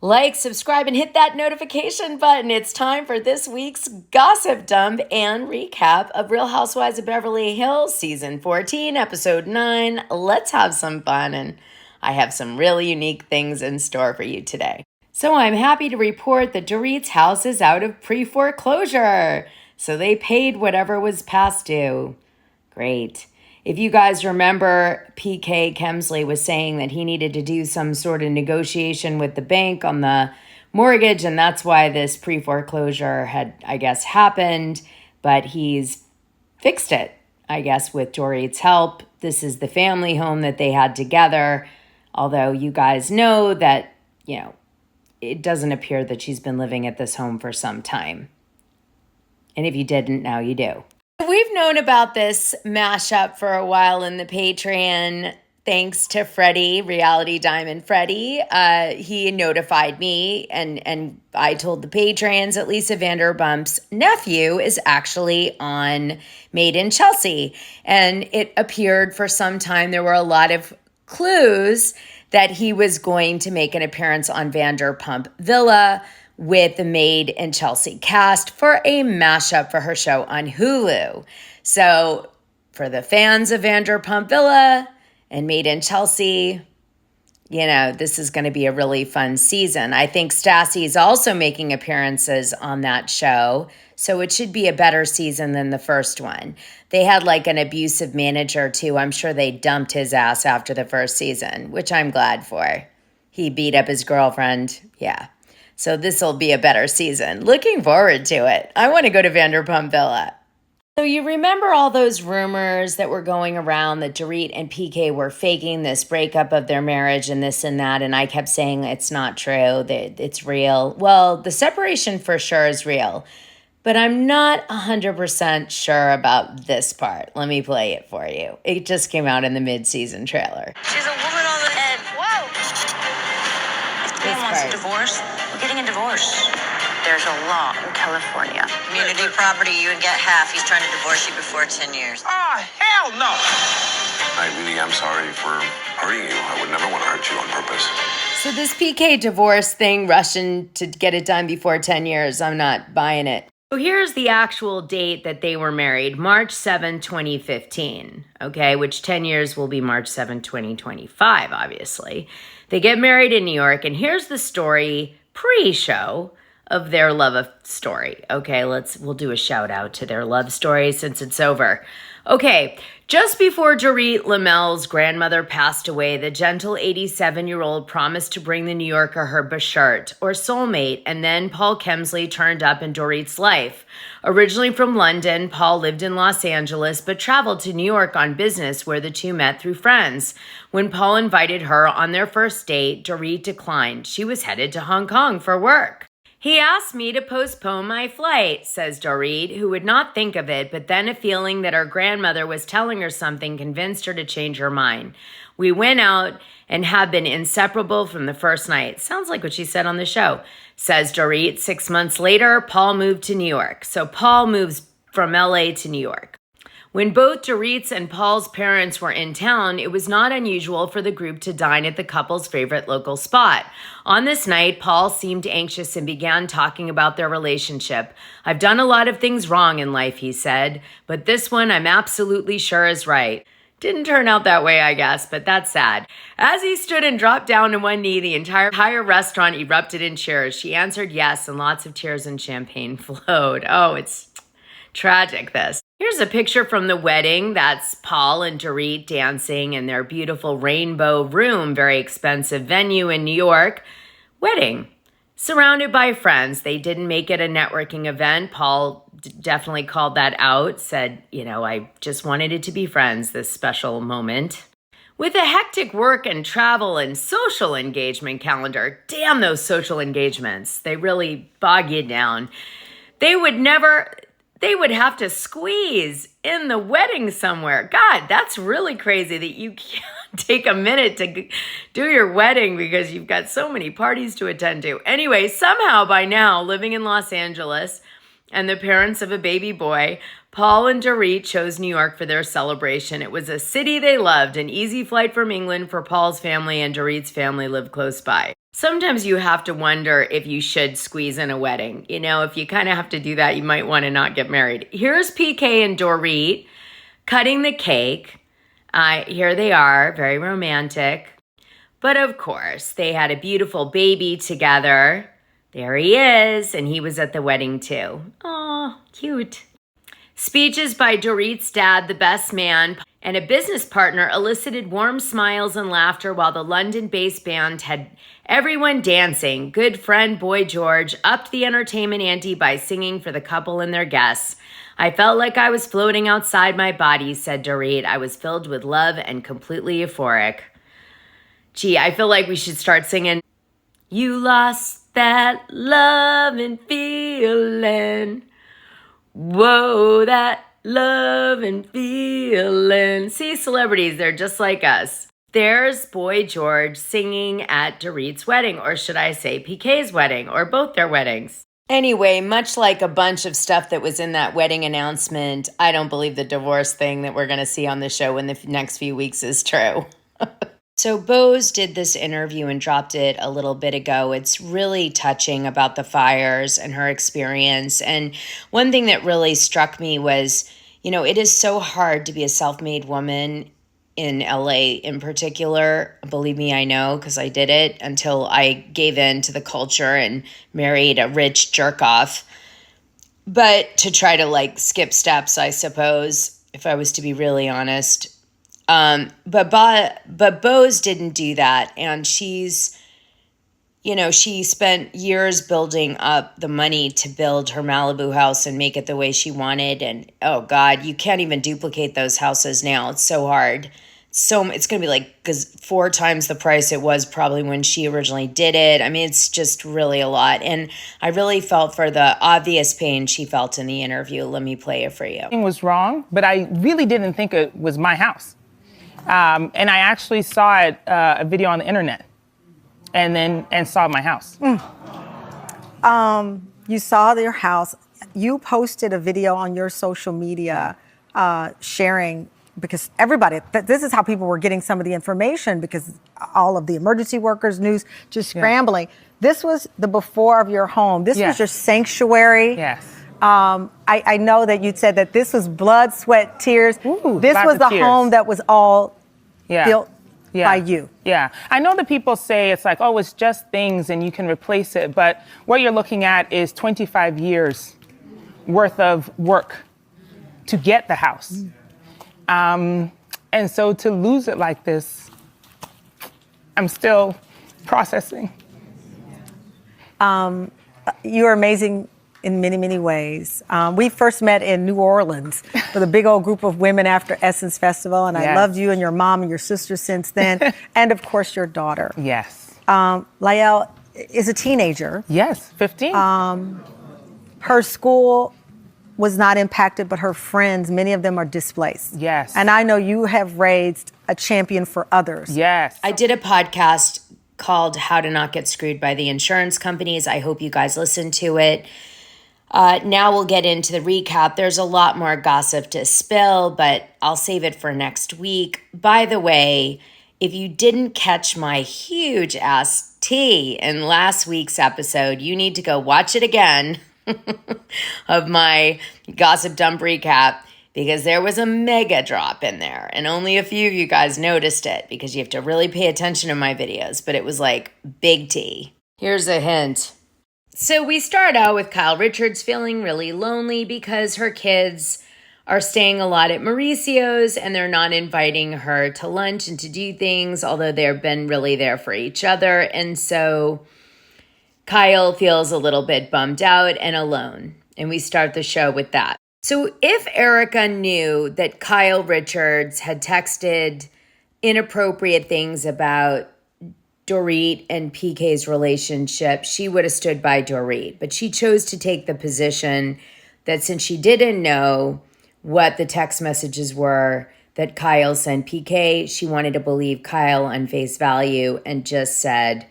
Like, subscribe, and hit that notification button. It's time for this week's gossip dump and recap of Real Housewives of Beverly Hills, Season 14, Episode 9. Let's have some fun, and I have some really unique things in store for you today. So I'm happy to report that Dorit's house is out of pre-foreclosure. So they paid whatever was past due. Great. If you guys remember, PK Kemsley was saying that he needed to do some sort of negotiation with the bank on the mortgage, and that's why this pre-foreclosure had, I guess, happened. But he's fixed it, I guess, with Dorit's help. This is the family home that they had together, although you guys know that, it doesn't appear that she's been living at this home for some time. And if you didn't, now you do. We've known about this mashup for a while in the Patreon, thanks to Freddie, Reality Diamond Freddie. He notified me, and I told the patrons that Lisa Vanderpump's nephew is actually on Made in Chelsea. And it appeared for some time there were a lot of clues that he was going to make an appearance on Vanderpump Villa with the Made in Chelsea cast for a mashup for her show on Hulu. So for the fans of Vanderpump Villa and Made in Chelsea, this is going to be a really fun season. I think Stassi is also making appearances on that show, so it should be a better season than the first one. They had like an abusive manager too. I'm sure they dumped his ass after the first season, which I'm glad for. He beat up his girlfriend. Yeah. So this will be a better season. Looking forward to it. I want to go to Vanderpump Villa. So you remember all those rumors that were going around that Dorit and PK were faking this breakup of their marriage and this and that, and I kept saying it's not true, that it's real. Well, the separation for sure is real, but I'm not 100% sure about this part. Let me play it for you. It just came out in the mid-season trailer. She's a woman on the head. Whoa! If Dan wants a divorce, we're getting a divorce. There's a law in California. Community property, you would get half. He's trying to divorce you before 10 years. Ah, hell no! I really am sorry for hurting you. I would never want to hurt you on purpose. So this PK divorce thing, rushing to get it done before 10 years, I'm not buying it. So here's the actual date that they were married, March 7, 2015, okay, which 10 years will be March 7, 2025, obviously. They get married in New York, and here's the story pre-show of their love story. Okay, we'll do a shout out to their love story since it's over. Okay, just before Dorit Lamelle's grandmother passed away, the gentle 87-year-old promised to bring the New Yorker her bashert, or soulmate, and then Paul Kemsley turned up in Dorit's life. Originally from London, Paul lived in Los Angeles, but traveled to New York on business where the two met through friends. When Paul invited her on their first date, Dorit declined. She was headed to Hong Kong for work. He asked me to postpone my flight, says Dorit, who would not think of it, but then a feeling that her grandmother was telling her something convinced her to change her mind. We went out and have been inseparable from the first night. Sounds like what she said on the show, says Dorit. 6 months later, Paul moved to New York. So Paul moves from LA to New York. When both Dorit's and Paul's parents were in town, it was not unusual for the group to dine at the couple's favorite local spot. On this night, Paul seemed anxious and began talking about their relationship. I've done a lot of things wrong in life, he said, but this one I'm absolutely sure is right. Didn't turn out that way, I guess, but that's sad. As he stood and dropped down to one knee, the entire restaurant erupted in cheers. She answered yes, and lots of tears and champagne flowed. Oh, it's tragic, this. Here's a picture from the wedding. That's Paul and Dorit dancing in their beautiful rainbow room, very expensive venue in New York. Wedding. Surrounded by friends. They didn't make it a networking event. Paul definitely called that out, said, I just wanted it to be friends, this special moment. With a hectic work and travel and social engagement calendar, damn those social engagements, they really bog you down. They would have to squeeze in the wedding somewhere. God, that's really crazy that you can't take a minute to do your wedding because you've got so many parties to attend to. Anyway, somehow by now, living in Los Angeles and the parents of a baby boy, Paul and Dorit chose New York for their celebration. It was a city they loved, an easy flight from England for Paul's family, and Dorit's family lived close by. Sometimes you have to wonder if you should squeeze in a wedding. You know, if you kind of have to do that, you might want to not get married. Here's PK and Dorit cutting the cake. Here they are, very romantic. But of course, they had a beautiful baby together. There he is, and he was at the wedding too. Aw, cute. Speeches by Dorit's dad, the best man, and a business partner elicited warm smiles and laughter while the London-based band had everyone dancing. Good friend Boy George upped the entertainment ante by singing for the couple and their guests. I felt like I was floating outside my body, said Dorit. I was filled with love and completely euphoric. Gee, I feel like we should start singing, You lost that love and feeling. Whoa, that love and feeling. See, celebrities, they're just like us. There's Boy George singing at Dorit's wedding, or should I say PK's wedding, or both their weddings. Anyway, much like a bunch of stuff that was in that wedding announcement, I don't believe the divorce thing that we're going to see on the show in the next few weeks is true. So Boz did this interview and dropped it a little bit ago. It's really touching about the fires and her experience. And one thing that really struck me was, you know, it is so hard to be a self-made woman in LA in particular. Believe me, I know, because I did it until I gave in to the culture and married a rich jerk-off. But to try to like skip steps, I suppose, if I was to be really honest. But Boz didn't do that. And she's, you know, she spent years building up the money to build her Malibu house and make it the way she wanted. And oh God, you can't even duplicate those houses now. It's so hard. So it's going to be like 4 times the price it was probably when she originally did it. I mean, it's just really a lot. And I really felt for the obvious pain she felt in the interview. Let me play it for you. It was wrong, but I really didn't think it was my house. And I actually saw it, a video on the internet, and saw my house. You saw your house. You posted a video on your social media sharing, because everybody, this is how people were getting some of the information, because all of the emergency workers, news, just scrambling. Yeah. This was the before of your home. This was your sanctuary. Yes. I know that you said that this was blood, sweat, tears. Ooh, this was the home that was all built by you. Yeah. I know that people say it's like, oh, it's just things and you can replace it. But what you're looking at is 25 years worth of work to get the house. And so to lose it like this, I'm still processing. You're amazing in many, many ways. We first met in New Orleans with a big old group of women after Essence Festival, and I loved you and your mom and your sister since then, and of course your daughter. Yes. Lael is a teenager. Yes, 15. Her school was not impacted, but her friends, many of them are displaced. Yes. And I know you have raised a champion for others. Yes. I did a podcast called How to Not Get Screwed by the Insurance Companies. I hope you guys listened to it. Now we'll get into the recap. There's a lot more gossip to spill, but I'll save it for next week. By the way, if you didn't catch my huge ass tea in last week's episode, you need to go watch it again of my gossip dump recap, because there was a mega drop in there and only a few of you guys noticed it because you have to really pay attention to my videos, but it was like big tea. Here's a hint. So we start out with Kyle Richards feeling really lonely because her kids are staying a lot at Mauricio's and they're not inviting her to lunch and to do things, although they've been really there for each other. And so Kyle feels a little bit bummed out and alone. And we start the show with that. So if Erika knew that Kyle Richards had texted inappropriate things about Dorit and PK's relationship, she would have stood by Dorit. But she chose to take the position that since she didn't know what the text messages were that Kyle sent PK, she wanted to believe Kyle on face value and just said,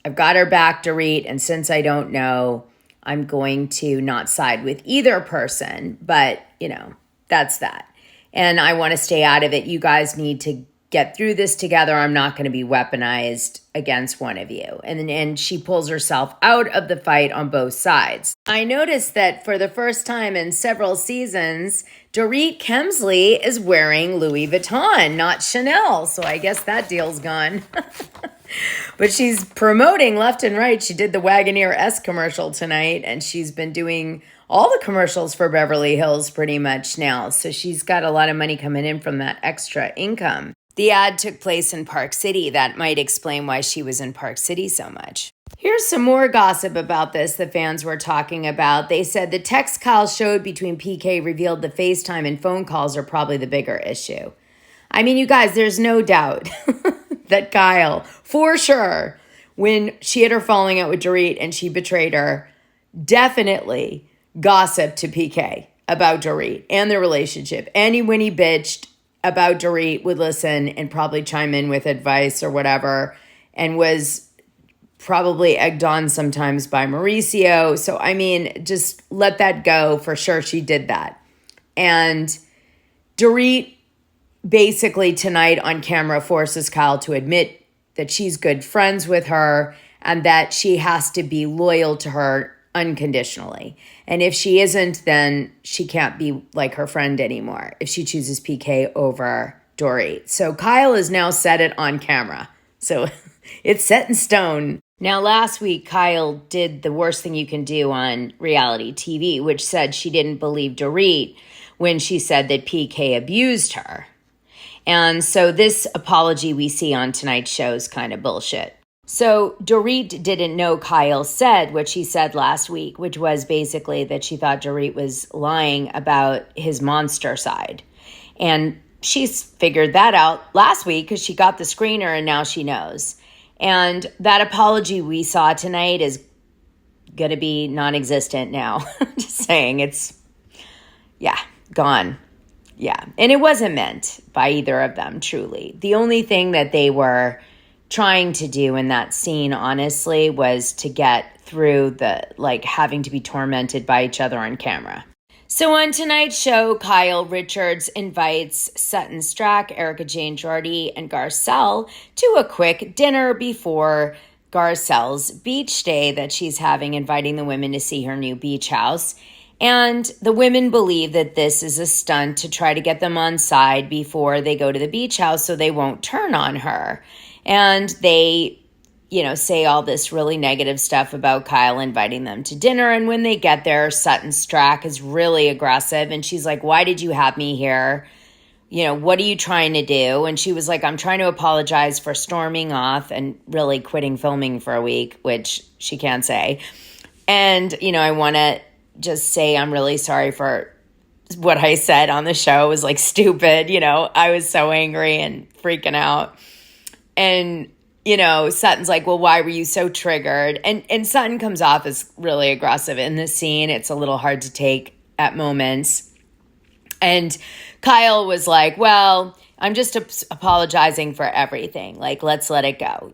I've got her back, Dorit, and since I don't know, I'm going to not side with either person. But, you know, that's that. And I want to stay out of it. You guys need to get through this together. I'm not going to be weaponized against one of you. And she pulls herself out of the fight on both sides. I noticed that for the first time in several seasons, Dorit Kemsley is wearing Louis Vuitton, not Chanel. So I guess that deal's gone. But she's promoting left and right. She did the Wagoneer S commercial tonight, and she's been doing all the commercials for Beverly Hills pretty much now. So she's got a lot of money coming in from that extra income. The ad took place in Park City. That might explain why she was in Park City so much. Here's some more gossip about this the fans were talking about. They said the text Kyle showed between PK revealed the FaceTime and phone calls are probably the bigger issue. I mean, you guys, there's no doubt that Kyle, for sure, when she had her falling out with Dorit and she betrayed her, definitely gossiped to PK about Dorit and their relationship. And when he bitched about Dorit, would listen and probably chime in with advice or whatever, and was probably egged on sometimes by Mauricio. So, I mean, just let that go. For sure, she did that. And Dorit basically tonight on camera forces Kyle to admit that she's good friends with her and that she has to be loyal to her unconditionally. And if she isn't, then she can't be like her friend anymore if she chooses PK over Dorit. So Kyle has now said it on camera. So it's set in stone. Now, last week, Kyle did the worst thing you can do on reality TV, which said she didn't believe Dorit when she said that PK abused her. And so this apology we see on tonight's show is kind of bullshit. So Dorit didn't know Kyle said what she said last week, which was basically that she thought Dorit was lying about his monster side. And she's figured that out last week because she got the screener and now she knows. And that apology we saw tonight is going to be non-existent now. Just saying, it's, gone. Yeah, and it wasn't meant by either of them, truly. The only thing that they were trying to do in that scene, honestly, was to get through the, having to be tormented by each other on camera. So on tonight's show, Kyle Richards invites Sutton Stracke, Erika Jane Jordie, and Garcelle to a quick dinner before Garcelle's beach day that she's having, inviting the women to see her new beach house. And the women believe that this is a stunt to try to get them on side before they go to the beach house so they won't turn on her. And they, say all this really negative stuff about Kyle inviting them to dinner. And when they get there, Sutton Stracke is really aggressive. And she's like, why did you have me here? What are you trying to do? And she was like, I'm trying to apologize for storming off and really quitting filming for a week, which she can't say. And, I want to just say I'm really sorry for what I said on the show. It was stupid. I was so angry and freaking out. And, Sutton's like, well, why were you so triggered? And Sutton comes off as really aggressive in this scene. It's a little hard to take at moments. And Kyle was like, well, I'm just apologizing for everything. Let's let it go,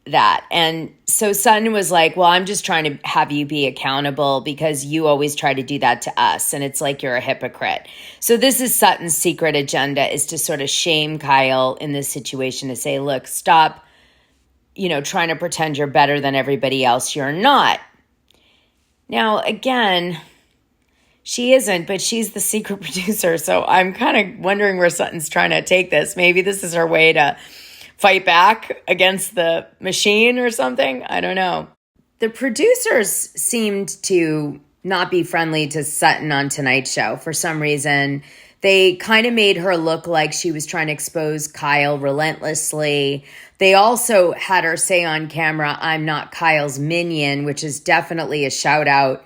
that. And so Sutton was like, well, I'm just trying to have you be accountable because you always try to do that to us. And it's like you're a hypocrite. So this is Sutton's secret agenda, is to sort of shame Kyle in this situation, to say, look, stop, trying to pretend you're better than everybody else. You're not. Now, again, she isn't, but she's the secret producer. So I'm kind of wondering where Sutton's trying to take this. Maybe this is her way to fight back against the machine or something. I don't know. The producers seemed to not be friendly to Sutton on tonight's show for some reason. They kind of made her look like she was trying to expose Kyle relentlessly. They also had her say on camera, I'm not Kyle's minion, which is definitely a shout out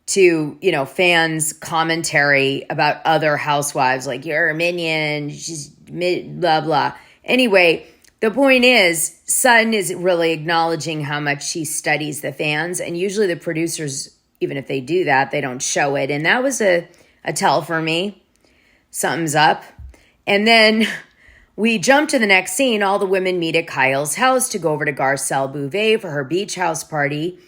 to, fans' commentary about other housewives, like, you're a minion, she's blah, blah. Anyway, the point is, Sutton is really acknowledging how much she studies the fans. And usually the producers, even if they do that, they don't show it. And that was a tell for me. Something's up. And then we jump to the next scene. All the women meet at Kyle's house to go over to Garcelle Bouvet for her beach house party.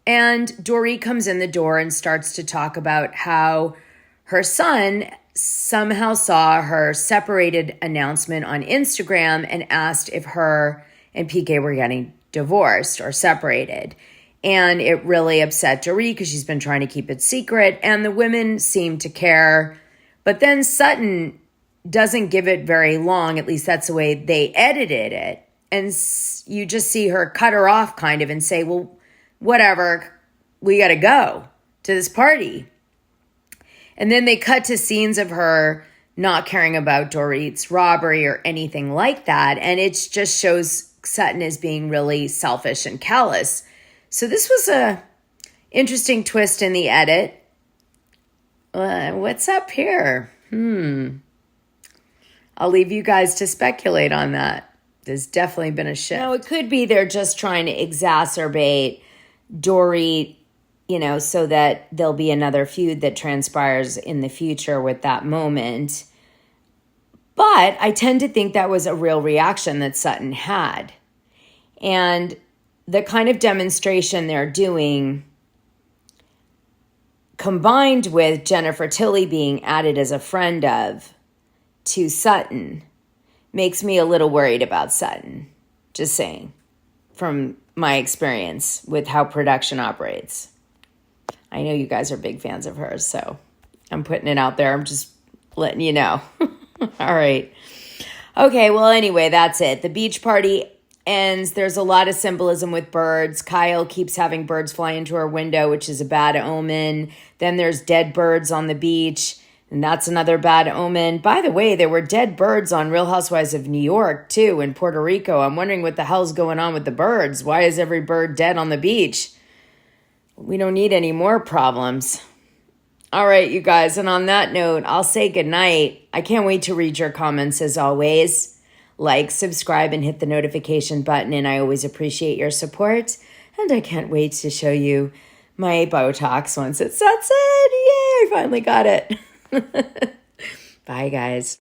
And Dorit comes in the door and starts to talk about how her son somehow saw her separated announcement on Instagram and asked if her and PK were getting divorced or separated. And it really upset Dorit because she's been trying to keep it secret, and the women seem to care. But then Sutton doesn't give it very long, at least that's the way they edited it. And you just see her cut her off kind of and say, well, whatever, we got to go to this party. And then they cut to scenes of her not caring about Dorit's robbery or anything like that. And it just shows Sutton as being really selfish and callous. So this was a interesting twist in the edit. What's up here? I'll leave you guys to speculate on that. There's definitely been a shift. Now, it could be they're just trying to exacerbate Dorit, so that there'll be another feud that transpires in the future with that moment. But I tend to think that was a real reaction that Sutton had. And the kind of demonstration they're doing, combined with Jennifer Tilly being added as a friend of to Sutton, makes me a little worried about Sutton. Just saying, from my experience with how production operates. I know you guys are big fans of hers, so I'm putting it out there. I'm just letting you know. All right. Okay, well, anyway, that's it. The beach party ends. There's a lot of symbolism with birds. Kyle keeps having birds fly into her window, which is a bad omen. Then there's dead birds on the beach, and that's another bad omen. By the way, there were dead birds on Real Housewives of New York, too, in Puerto Rico. I'm wondering what the hell's going on with the birds. Why is every bird dead on the beach? We don't need any more problems. All right, you guys. And on that note, I'll say goodnight. I can't wait to read your comments as always. Like, subscribe, and hit the notification button. And I always appreciate your support. And I can't wait to show you my Botox once it sets in. Yay, I finally got it. Bye, guys.